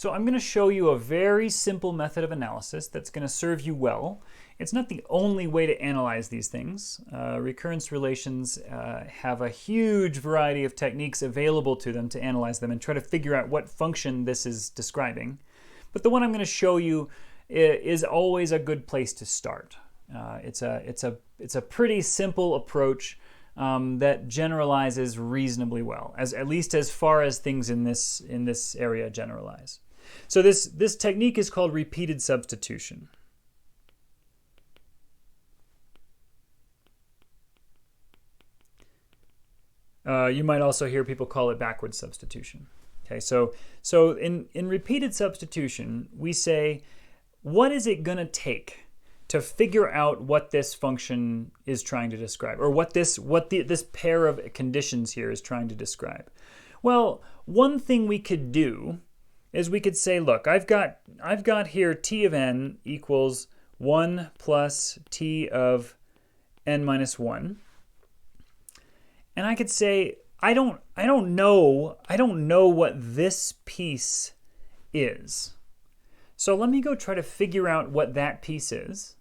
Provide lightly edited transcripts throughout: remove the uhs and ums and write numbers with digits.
So I'm going to show you a very simple method of analysis that's going to serve you well. It's not the only way to analyze these things. Recurrence relations have a huge variety of techniques available to them to analyze them and try to figure out what function this is describing. But the one I'm going to show you is always a good place to start. It's a pretty simple approach that generalizes reasonably well, at least as far as things in this area generalize. So this technique is called repeated substitution. You might also hear people call it backward substitution. Okay, so in repeated substitution, we say, what is it going to take to figure out what this function is trying to describe, or what this pair of conditions here is trying to describe? Well, one thing we could do is we could say, look, I've got here t of n equals 1 plus t of n minus 1. And I could say, I don't know what this piece is. So let me go try to figure out what that piece is.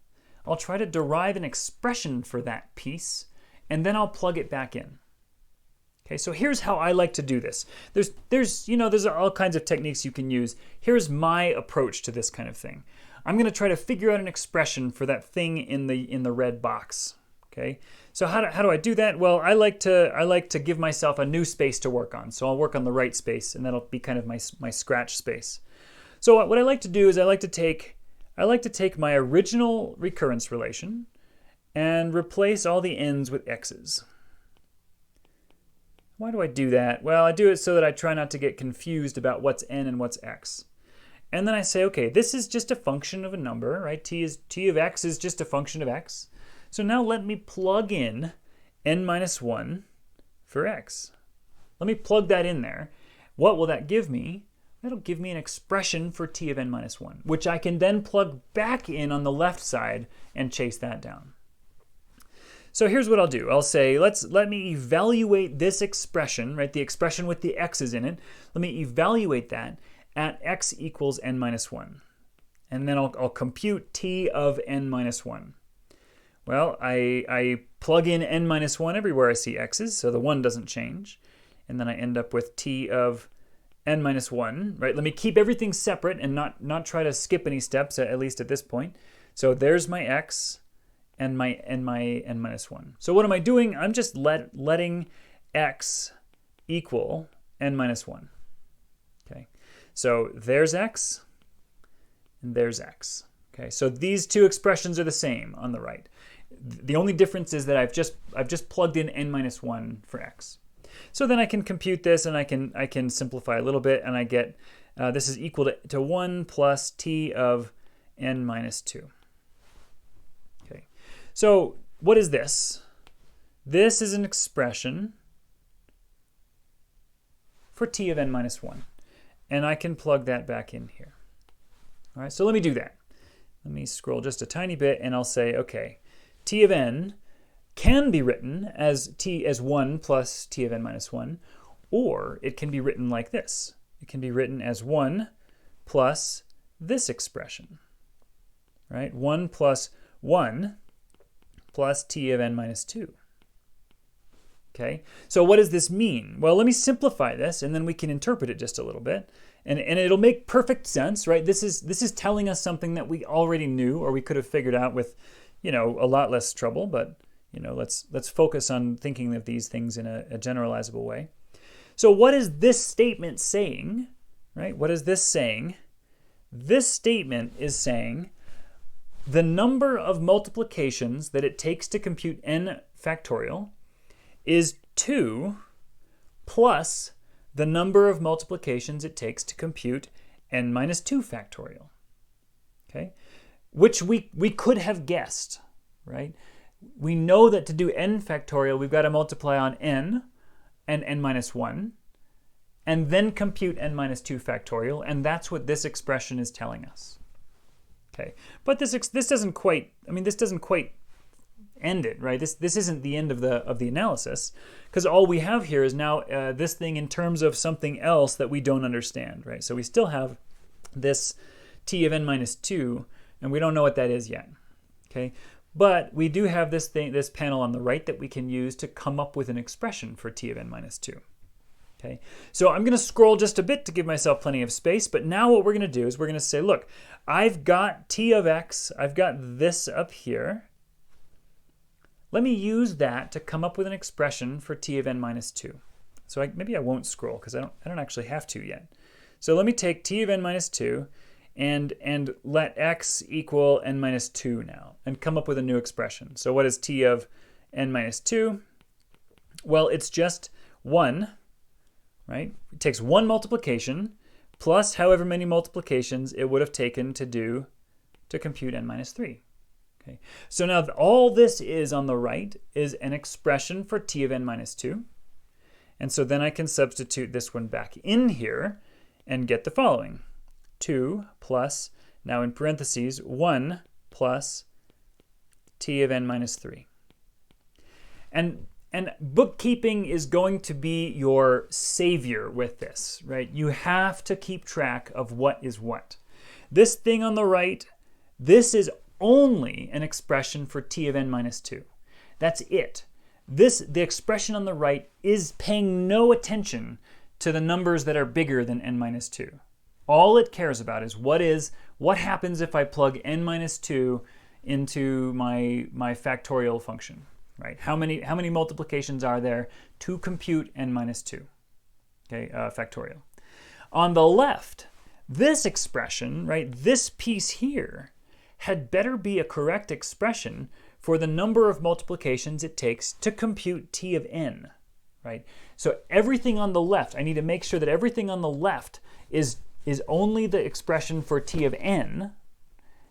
I'll try to derive an expression for that piece, and then I'll plug it back in. Okay, so here's how I like to do this. There's all kinds of techniques you can use. Here's my approach to this kind of thing. I'm going to try to figure out an expression for that thing in the red box. Okay, so how do I do that? Well, I like to give myself a new space to work on. So I'll work on the right space, and that'll be kind of my scratch space. So what I like to do is I like to take my original recurrence relation and replace all the n's with x's. Why do I do that? Well, I do it so that I try not to get confused about what's n and what's x. And then I say, okay, this is just a function of a number, right? T of x is just a function of x. So now let me plug in n minus 1 for x. Let me plug that in there. What will that give me? That'll give me an expression for t of n minus 1, which I can then plug back in on the left side and chase that down. So here's what I'll do. I'll say, let me evaluate this expression, right? The expression with the x's in it. Let me evaluate that at x equals n minus 1. And then I'll compute t of n minus 1. Well, I plug in n minus 1 everywhere I see x's, so the 1 doesn't change. And then I end up with t of n minus 1, right? Let me keep everything separate and not try to skip any steps, at least at this point. So there's my x and my n minus 1. So what am I doing? I'm just letting x equal n minus 1. Okay, so there's x and there's x. Okay, so these two expressions are the same on the right. The only difference is that I've just plugged in n minus 1 for x. So then I can compute this, and I can simplify a little bit, and I get this is equal to 1 plus t of n minus 2. Okay, so what is this? This is an expression for t of n minus 1, and I can plug that back in here. All right, so let me do that. Let me scroll just a tiny bit, and I'll say, okay, t of n can be written as 1 plus t of n minus 1, or it can be written like this. It can be written as 1 plus this expression, right? 1 plus 1 plus t of n minus 2. Okay, so what does this mean? Well, let me simplify this, and then we can interpret it just a little bit. And it'll make perfect sense, right? This is telling us something that we already knew, or we could have figured out with, a lot less trouble. But let's focus on thinking of these things in a generalizable way. So what is this statement saying, right? What is this saying? This statement is saying the number of multiplications that it takes to compute n factorial is 2 plus the number of multiplications it takes to compute n minus 2 factorial. Okay, which we could have guessed, right? We know that to do n factorial, we've got to multiply on n and n minus 1, and then compute n minus 2 factorial, and that's what this expression is telling us. Okay, but this doesn't quite, this doesn't quite end it, right? This isn't the end of the analysis, because all we have here is now this thing in terms of something else that we don't understand, right? So we still have this t of n minus 2, and we don't know what that is yet. Okay, but we do have this panel on the right that we can use to come up with an expression for t of n minus 2. Okay, so I'm going to scroll just a bit to give myself plenty of space, but now what we're going to do is we're going to say, look, I've got t of x, I've got this up here. Let me use that to come up with an expression for t of n minus 2. So maybe I won't scroll because I don't actually have to yet. So let me take t of n minus 2 and let x equal n minus 2 now and come up with a new expression. So what is t of n minus 2? Well, it's just 1. Right? It takes one multiplication plus however many multiplications it would have taken to compute n minus 3. Okay. So now all this is on the right is an expression for t of n minus 2. And so then I can substitute this one back in here and get the following. 2 plus, now in parentheses, 1 plus t of n minus 3. And bookkeeping is going to be your savior with this, right? You have to keep track of what is what. This thing on the right, this is only an expression for t of n minus 2. That's it. The expression on the right is paying no attention to the numbers that are bigger than n minus 2. All it cares about is what happens if I plug n minus 2 into my factorial function. Right? How many multiplications are there to compute n minus 2? Okay, factorial. On the left, this expression, right, this piece here, had better be a correct expression for the number of multiplications it takes to compute t of n. Right? So everything on the left, I need to make sure that everything on the left is only the expression for t of n,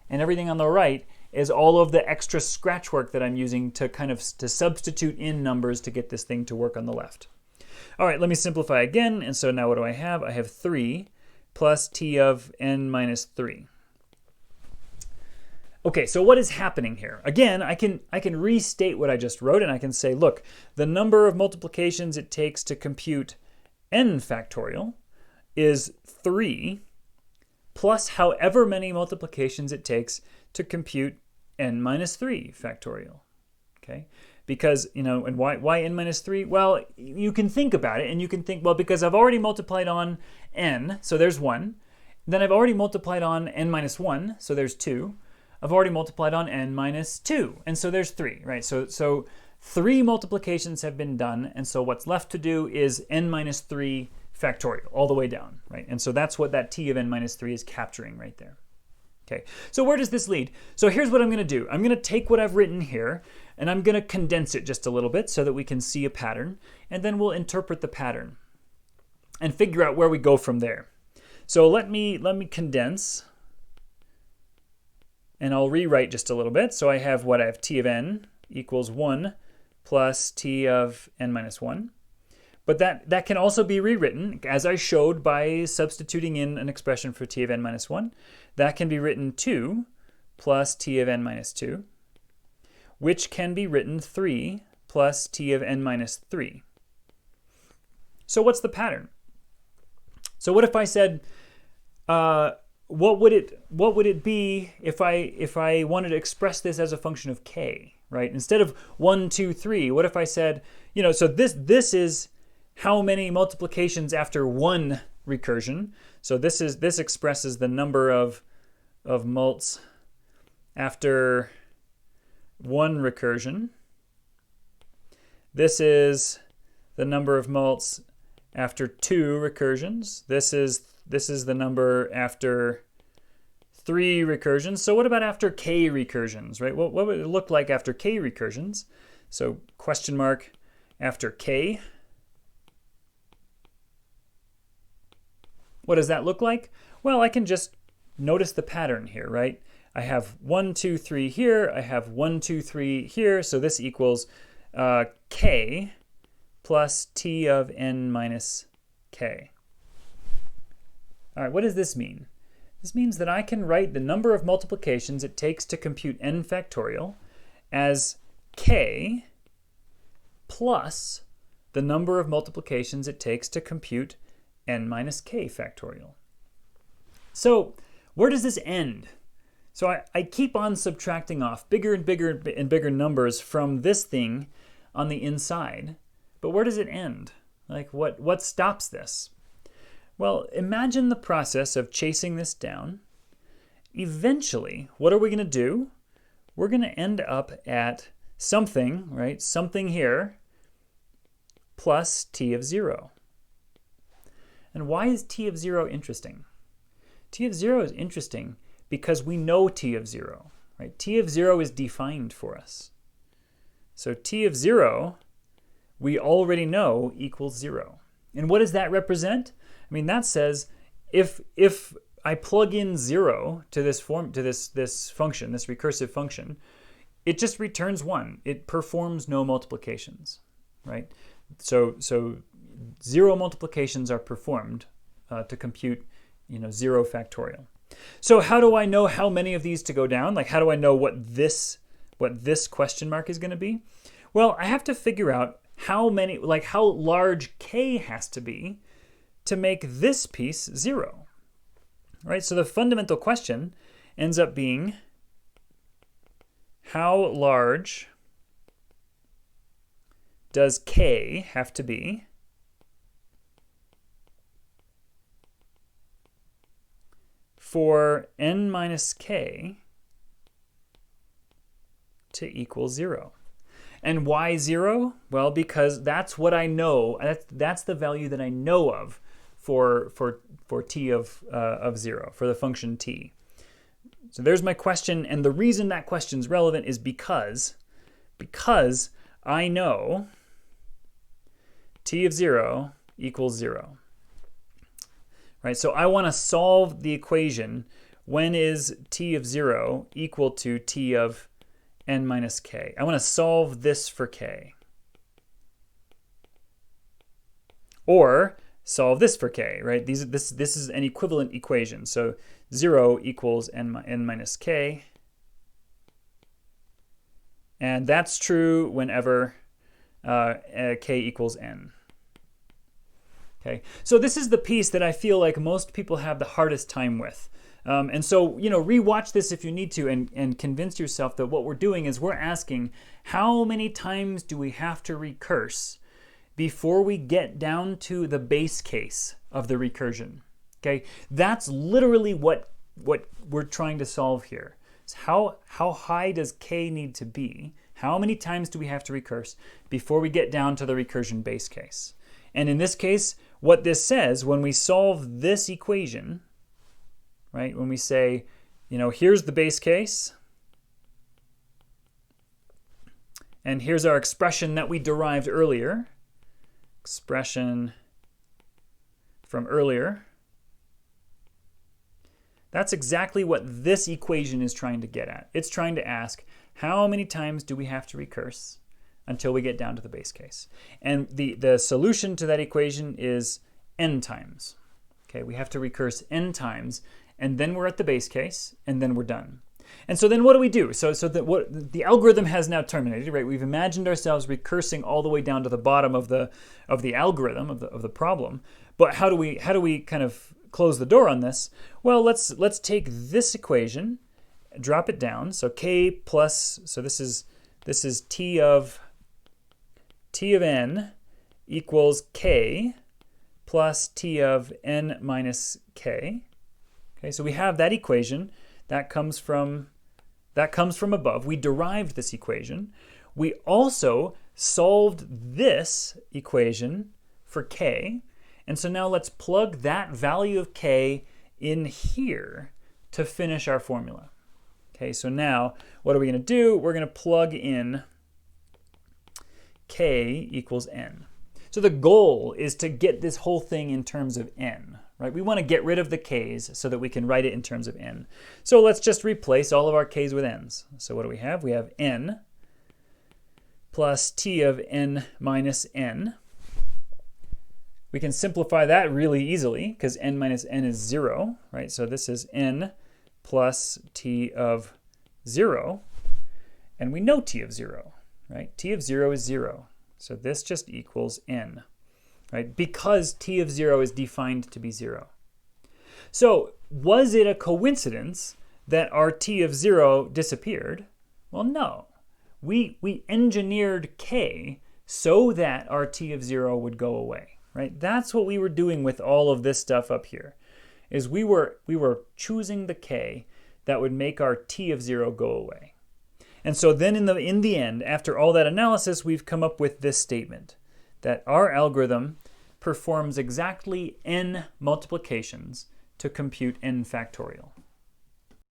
and everything on the right is all of the extra scratch work that I'm using to substitute in numbers to get this thing to work on the left. All right, let me simplify again. And so now what do I have? I have 3 plus t of n minus 3. Okay, so what is happening here? Again, I can restate what I just wrote, and I can say, look, the number of multiplications it takes to compute n factorial is 3 plus however many multiplications it takes to compute n minus 3 factorial. Okay? Because, and why n minus 3? Well, you can think about it, and you can think, well, because I've already multiplied on n, so there's 1. Then I've already multiplied on n minus 1, so there's 2. I've already multiplied on n minus 2, and so there's 3, right? So 3 multiplications have been done, and so what's left to do is n minus 3 factorial, all the way down, right? And so that's what that t of n minus 3 is capturing right there. Okay, so where does this lead? So here's what I'm going to do. I'm going to take what I've written here, and I'm going to condense it just a little bit so that we can see a pattern, and then we'll interpret the pattern and figure out where we go from there. So let me condense, and I'll rewrite just a little bit. So I have t of n equals 1 plus t of n minus 1. But that can also be rewritten, as I showed, by substituting in an expression for t of n minus 1. That can be written 2 plus t of n minus 2, which can be written 3 plus t of n minus 3. So what's the pattern? So what if I said, what would it be if I wanted to express this as a function of k, right? Instead of 1, 2, 3, what if I said, so this is how many multiplications after one recursion. So this expresses the number of mults after one recursion. This is the number of mults after 2 recursions. This is the number after 3 recursions. So what about after k recursions, right? What would it look like after k recursions? So question mark after k. What does that look like? Well, I can just notice the pattern here, right? I have 1, 2, 3 here. I have 1, 2, 3 here. So this equals k plus t of n minus k. All right, what does this mean? This means that I can write the number of multiplications it takes to compute n factorial as k plus the number of multiplications it takes to compute n minus k factorial. So where does this end? So I keep on subtracting off bigger and bigger and bigger numbers from this thing on the inside. But where does it end? Like what stops this? Well, imagine the process of chasing this down. Eventually, what are we going to do? We're going to end up at something, right? Something here plus t of 0. And why is t of 0 interesting? T of 0 is interesting because we know t of 0, right? T of 0 is defined for us. So t of 0, we already know equals 0. And what does that represent? I mean, that says if I plug in 0 to this this function, this recursive function, it just returns 1. It performs no multiplications, right? So 0 multiplications are performed to compute 0 factorial. So how do I know how many of these to go down? Like, how do I know what this question mark is going to be? Well, I have to figure out how large k has to be to make this piece 0. Right? So the fundamental question ends up being, how large does k have to be for n minus k to equal 0? And why 0? Well, because that's what I know. That's the value that I know of for t of 0, for the function t. So there's my question, and the reason that question's relevant is because I know t of 0 equals 0. Right? So I want to solve the equation, when is t of 0 equal to t of n minus k. I want to solve this for k. Or solve this for k, right? This is an equivalent equation. So 0 equals n minus k. And that's true whenever k equals n. Okay, so this is the piece that I feel like most people have the hardest time with. And so, rewatch this if you need to and convince yourself that what we're doing is we're asking, how many times do we have to recurse before we get down to the base case of the recursion? Okay, that's literally what we're trying to solve here. It's how high does k need to be? How many times do we have to recurse before we get down to the recursion base case? And in this case, what this says, when we solve this equation, right, when we say, here's the base case, and here's our expression that we derived earlier, expression from earlier, that's exactly what this equation is trying to get at. It's trying to ask, how many times do we have to recurse until we get down to the base case? And the solution to that equation is n times. Okay, we have to recurse n times, and then we're at the base case, and then we're done. And so then what do we do? So the algorithm has now terminated, right? We've imagined ourselves recursing all the way down to the bottom of the algorithm of the problem. But how do we kind of close the door on this? Well, let's take this equation, drop it down. So k plus, so this is t of n equals k plus t of n minus k. Okay, so we have that equation that comes from above. We derived this equation. We also solved this equation for k. And so now let's plug that value of k in here to finish our formula. Okay, so now what are we going to do? We're going to plug in k equals n. So the goal is to get this whole thing in terms of n, right? We want to get rid of the k's so that we can write it in terms of n. So let's just replace all of our k's with n's. So what do we have? We have n plus t of n minus n. We can simplify that really easily because n minus n is 0, right? So this is n plus t of 0. And we know t of 0, right? T of 0 is 0. So this just equals n, right? Because t of 0 is defined to be 0. So was it a coincidence that our t of 0 disappeared? Well, no. We engineered k so that our t of 0 would go away, right? That's what we were doing with all of this stuff up here, is we were choosing the k that would make our t of 0 go away. And so then in the end, after all that analysis, we've come up with this statement, that our algorithm performs exactly n multiplications to compute n factorial.